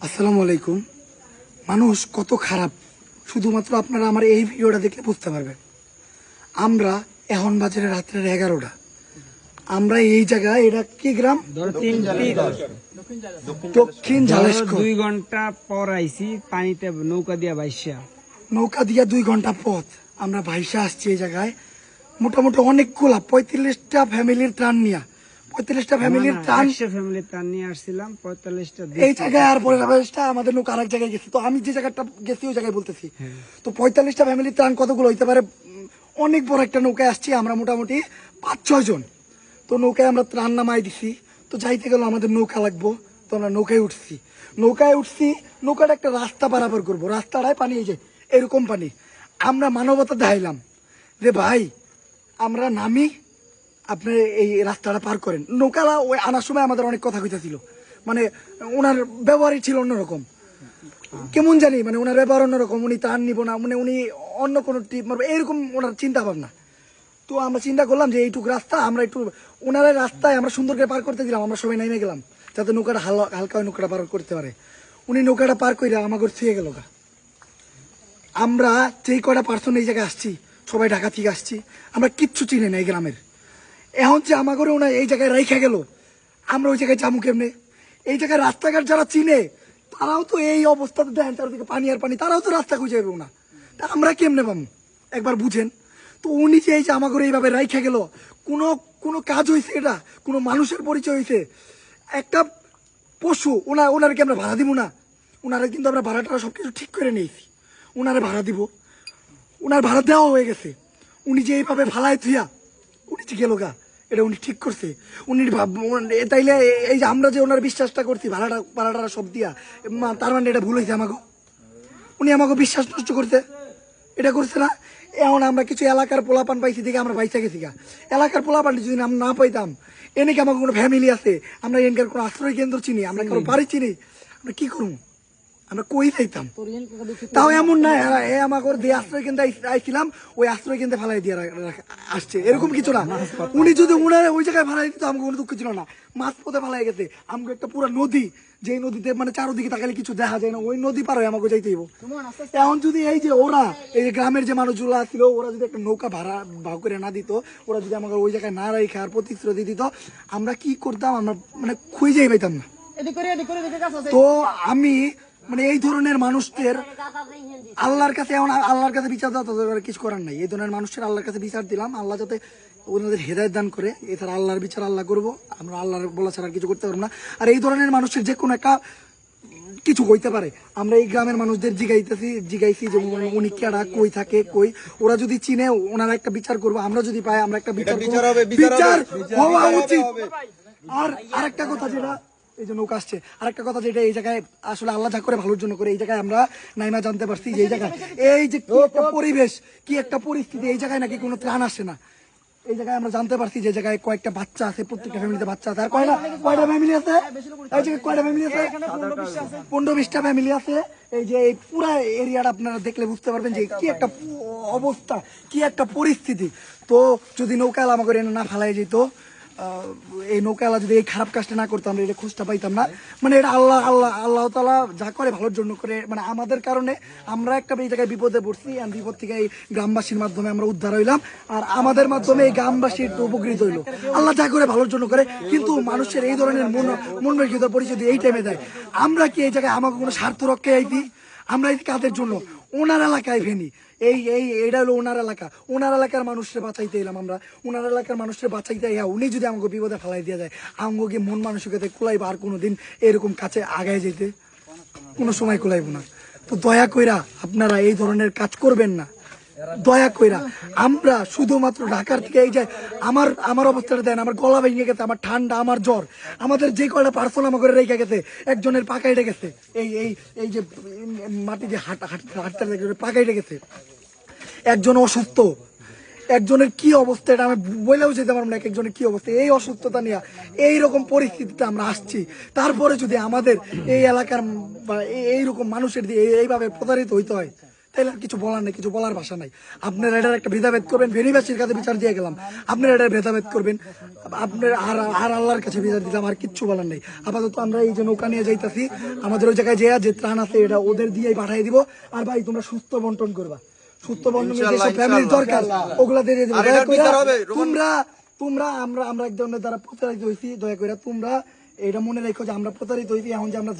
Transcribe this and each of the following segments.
আসসালামু আলাইকুম। মানুষ কত খারাপ শুধুমাত্র আপনারা আমার এই ভিডিওটা দেখলে বুঝতে পারবেন। আমরা এখন বাজারে রাত্রের 11টা, আমরা এই জায়গায়, এটা কি গ্রাম? দক্ষিণ ঝালেশকর। 2 ঘন্টা পর আইছি পানিতে নৌকা দিয়া বাইসা। নৌকা দিয়া 2 ঘন্টা পথ আমরা ভাইসা আসছি এই জায়গায়। মোটামুটি অনেকগুলা 35টা ফ্যামিলির ত্রাণ নিয়ে, 35টা ফ্যামিলির ত্রাণ, 100 ফ্যামিলির ত্রাণ নিয়ে আসছিলাম, 45টা এই জায়গায়। আর পরে আমাদের নৌকা আরেক জায়গায় গেছি, তো আমি যে জায়গাটা গেছি ওই জায়গায় বলতেছি। তো 45টা ফ্যামিলির ত্রাণ কতগুলো হইতে পারে? অনেক বড় একটা নৌকায় আসছি আমরা, মোটামুটি 5-6 জন। তো নৌকায় আমরা ত্রাণ নামাই দিছি। তো যাইতে গেল আমাদের নৌকা লাগবো, তো আমরা নৌকায় উঠছি। নৌকাটা একটা রাস্তা পারাপার করবো, রাস্তাটায় পানি, এই যে এরকম পানি। আমরা মানবতা দেখাইলাম যে ভাই আমরা নামি, আপনি এই রাস্তাটা পার করেন। নৌকালা ওই আনার সময় আমাদের অনেক কথা কইতেছিল, মানে ওনার ব্যবহারই ছিল অন্যরকম, কেমন জানি, মানে ওনার ব্যবহার অন্যরকম। উনি ত্রাণ নিব না, মানে উনি অন্য কোনো টিপ মারবে, এরকম ওনার চিন্তা ভাবনা। তো আমরা চিন্তা করলাম যে এইটুকু রাস্তা আমরা একটু ওনার রাস্তায় আমরা সুন্দর করে পার করতে দিলাম। আমরা সবাই নেমে গেলাম যাতে নৌকাটা হালকা নৌকাটা পার করতে পারে। উনি নৌকাটা পার করে আমাকে ছুঁয়ে গেল। আমরা যেই কটা পার্সন এই জায়গায় আসছি, সবাই ঢাকা থেকে আসছি, আমরা কিচ্ছু চিনি না এই গ্রামের। এখন যে আমাকে ওনা এই জায়গায় রেখে গেল, আমরা ওই জায়গায় যাবো কেমনে? এই জায়গায় রাস্তাঘাট যারা চিনে তারাও তো এই অবস্থাতে দেখেন, চারদিকে পানি আর পানি, তারাও তো রাস্তা খুঁজে যাবে না। তা আমরা কেমনে পাবো একবার বুঝেন তো। উনি যে এই যে আমাকে এইভাবে রেখে গেল, কোনো কোনো কাজ হয়েছে? এটা কোনো মানুষের পরিচয় হয়েছে? একটা পশু, ওনারকে আমরা ভাড়া দিব না? ওনারা কিন্তু আমরা ভাড়াটা সবকিছু ঠিক করে নিয়েছি, ওনারে ভাড়া দিব, ওনার ভাড়া দেওয়া হয়ে গেছে। উনি যে এইভাবে ভাড়ায় থুয়া উনি যে গেল গা, এটা উনি ঠিক করছে। উনি তাইলে এই যে আমরা যে ওনার বিশ্বাসটা করছি ভাড়াটা সব দিয়া, তার মানে এটা ভুল হয়েছে আমাকে। উনি আমাকে বিশ্বাস নষ্ট করতে, এটা করছে না। এখন আমরা কিছু এলাকার পোলাপান পাইছি দেখে আমরা বাইচা গেছি গা। এলাকার পোলাপান যদি আমরা না পাইতাম, এনেকে আমাকে কোনো ফ্যামিলি আছে, আমরা এনকার কোনো আশ্রয় কেন্দ্র চিনি, আমরা কারো বাড়ি চিনি, আমরা কি করবো? আমরা কই যাইতাম? তাও এমন না আমাকে দিয়ে আশ্রয় কেন্দ্রে আইছিলাম, ওই আশ্রয় কেন্দ্রে ফালাই দিয়ে আসছে, এরকম কিছু না। উনি যদি উনার ওই জায়গায় ফালাই দিত আমাকে কোনো দুঃখ ছিল না। মাছ পথে ফালাই গেছে আমাকে একটা পুরো নদী, যে নদীতে মানে চারোদিকে তাকালে কিছু দেখা যায় না, ওই নদী পার হয়ে আমাকে যাইতে হইব। এখন যদি এই যে ওরা, এই যে গ্রামের যে মানুষগুলো ছিল, ওরা যদি একটা নৌকা ভাড়া ভাগ করে না দিত, ওরা যদি আমাকে ওই জায়গায় না রেখে আর প্রতিশ্রুতি দিত, আমরা কি করতাম? আমরা মানে খুঁজেই পাইতাম না। তো আমি মানে এই ধরনের মানুষদের আল্লাহর কাছে, এখন আল্লাহর কাছে বিচার দেওয়া তাদের কিছু করার নাই। এই ধরনের মানুষের আল্লাহর কাছে বিচার দিলাম, আল্লাহ যাতে ওনাদের হেদায়েত দান করে। এছাড়া আল্লাহর বিচার আল্লাহ করবো, আমরা আল্লাহর বলা ছাড়া কিছু করতে পারবো না। আর এই ধরনের মানুষের যে কোনো একটা কিছু হইতে পারে, আমরা এই গ্রামের মানুষদের জিগাইছি যে উনি কেডা, কই থাকে, কই, ওরা যদি চিনে ওনারা একটা বিচার করবো, আমরা যদি পাই আমরা একটা বিচার হওয়া উচিত। আর আরেকটা কথা, যেটা এই যে নৌকা আসছে, আরেকটা কথা যেটা এই জায়গায় আসলে আল্লাহ যা করে ভালোর জন্য করে, এই জায়গায় আমরা নাইমা জানতে পারছি যে এই জায়গায় এই যে কি একটা পরিবেশ, কি একটা পরিস্থিতি, এই জায়গায় নাকি কোনো ত্রাণ আসে না। এই জায়গায় আমরা জানতে পারছি যে জায়গায় কয়েকটা বাচ্চা আছে, প্রত্যেকটা ফ্যামিলিতে বাচ্চা আছে। আর কয়টা ফ্যামিলি আছে? এই জায়গায় কয়টা ফ্যামিলি আছে? 15-20টা ফ্যামিলি আছে। এই যে এই পুরা এরিয়াটা আপনারা দেখলে বুঝতে পারবেন যে কি একটা অবস্থা, কি একটা পরিস্থিতি। তো যদি নৌকা আমাকে না ফালাই যেত, এই নৌকালা যদি এই খারাপ কাজটা না করতাম, এটা খোঁজটা পাইতাম না। মানে এটা আল্লাহ তাআলা যা করে ভালোর জন্য করে। মানে আমাদের কারণে আমরা একটা এই জায়গায় বিপদে পড়ছি, আর বিপদ থেকে এই গ্রামবাসীর মাধ্যমে আমরা উদ্ধার হইলাম, আর আমাদের মাধ্যমে এই গ্রামবাসী একটু উপকৃত হইলো। আল্লাহ যা করে ভালোর জন্য করে, কিন্তু মানুষের এই ধরনের মনমর্জিত পরিচয় এই টাইমে দেয়। আমরা কি এই জায়গায় আমাকে কোনো স্বার্থ রক্ষায় আইতি? আমরা এই কাদের জন্য? ওনার এলাকায় ভেনি, এটা হলো ওনার এলাকা, ওনার এলাকার মানুষের বাঁচাইতে এলাম আমরা। ওনার এলাকার মানুষের বাঁচাইতে উনি যদি আমাকে বিপদে ফেলাই দিয়ে যায়, আমাকে মন মানসিকতা কুলাইবা আর কোনোদিন এরকম কাছে আগায় যেতে কোনো সময় কুলাইব না। তো দয়া কইরা আপনারা এই ধরনের কাজ করবেন না, দয়া কইরা। আমরা শুধুমাত্র ঢাকার থেকে এই যে আমার অবস্থাটা দেন, আমার গলা ভেঙে গেছে, আমার ঠান্ডা, আমার জ্বর, আমাদের যে কয়টা পার্সেল আমাকে রেখে গেছে, একজনের পাকাইটে গেছে, এই যে মাটি যে হাঁটতে পাকাইটে গেছে, একজন অসুস্থ, একজনের কি অবস্থা এটা আমি বলেও যেতে পারবো না। একজনের কি অবস্থা, এই অসুস্থতা নিয়ে এইরকম পরিস্থিতিতে আমরা আসছি। তারপরে যদি আমাদের এই এলাকার বা এইরকম মানুষের দিয়ে এইভাবে প্রতারিত হইতে হয়, তাহলে আর কিছু বলার নেই, কিছু বলার ভাষা নাই। আপনারা এটার একটা ভেদাভেদ করবেন, ভেনিবাসীর কাছে বিচার দিয়ে গেলাম, আপনারা এটার ভেদাভেদ করবেন, আপনার আর আল্লাহর কাছে বিচার দিলাম, আর কিচ্ছু বলার নেই। আপাতত আমরা এই যে নৌকা নিয়ে যাইতাছি, আমাদের ওই জায়গায় যে ত্রাণ আছে এটা ওদের দিয়েই পাঠিয়ে দিব। আর ভাই তোমরা সুস্থ বন্টন করবা, সুস্থ বন্টন যেসব ফ্যামিলির দরকার ওগুলা দিয়ে দিবে। আর এটার বিচার হবে, তোমরা আমরা এক ধরনের দ্বারা প্রতারিত হয়েছি, দয়া করে তোমরা এটা মনে রেখো যে আমরা প্রতারিত হয়েছি, এখন যে আমরা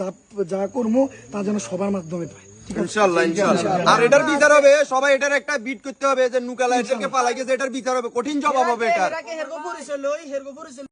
যা করবো তা যেন সবার মাধ্যমে পাই। ইনশাআল্লাহ ইনশাআল্লাহ। আর এটার বিচার হবে, সবাই এটার একটা বিট করতে হবে যে নুকালা এটাকে পালাই গেছে, এটার বিচার হবে, কঠিন জবাব হবে এটা।